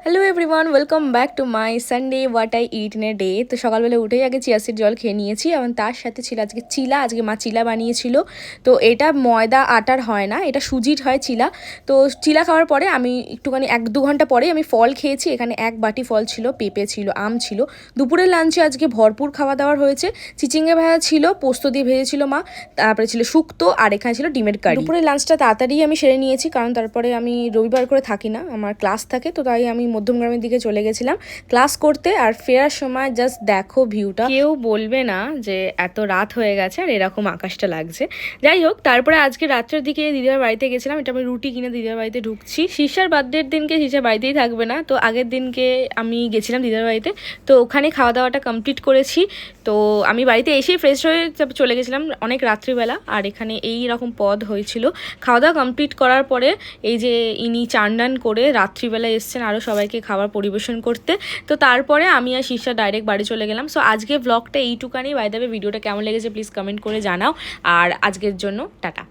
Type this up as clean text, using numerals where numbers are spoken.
Hello everyone, welcome back to my Sunday what I it in a day. তো সকালবেলা উঠেই আগে chia seed জল খেয়ে নিয়েছি এবং তার সাথে ছিল আজকে চিলা। আজকে মা চিলা বানিয়েছিল। তো এটা ময়দা আটার হয় না, এটা সুজির হয় চিলা। তো চিলা খাওয়ার পরে আমি একটুখানি 1-2 ঘন্টা পরে আমি ফল খেয়েছি। এখানে 1 বাটি ফল ছিল, পেঁপে ছিল, আম ছিল। দুপুরের লাঞ্চে আজকে ভরপুর খাওয়া দাওয়ার হয়েছে। চিচিঙ্গা ভাজা ছিল, পোস্ত দিয়ে ভেজেছিল মা, তারপরে ছিল শুক্তো, আর এখানে ছিল ডিমের কারি। দুপুরের লাঞ্চটা তাড়াতাড়ি আমি সেরে নিয়েছি, কারণ তারপরে আমি রবিবার করে থাকি না, আমার ক্লাস থাকে। তো তাই আমি মধ্যমগ্রামের দিকে চলে গেছিলাম ক্লাস করতে। আর ফেরার সময় জাস্ট দেখো ভিউটা, কেউ বলবে না যে এত রাত হয়ে গেছে আর এরকম আকাশটা লাগছে। যাই হোক, তারপরে আজকে রাত্রের দিকে দিদির বাড়িতে গেছিলাম। এটা আমি রুটি কিনে দিদির বাড়িতে ঢুকছি। শীর্ষার বার্থডের দিনকে শীর্ষার বাড়িতেই থাকবে না, তো আগের দিনকে আমি গেছিলাম দিদির বাড়িতে। তো ওখানে খাওয়া দাওয়াটা কমপ্লিট করেছি। তো আমি বাড়িতে এসেই ফ্রেশ হয়ে চলে গেছিলাম অনেক রাত্রিবেলা। আর এখানে এই রকম পদ হয়েছিল। খাওয়া দাওয়া কমপ্লিট করার পরে এই যে ইনি চান করে রাত্রিবেলা এসছেন আরও সবাইকে খাবার পরিবেশন করতে। তো তারপরে আমি আর শীর্ষা ডাইরেক্ট বাড়ি চলে গেলাম। সো আজকে ব্লগটা এইটুকানি। বাই দ্য ওয়ে, ভিডিওটা কেমন লেগেছে প্লিজ কমেন্ট করে জানাও। আর আজকের জন্য টাটা।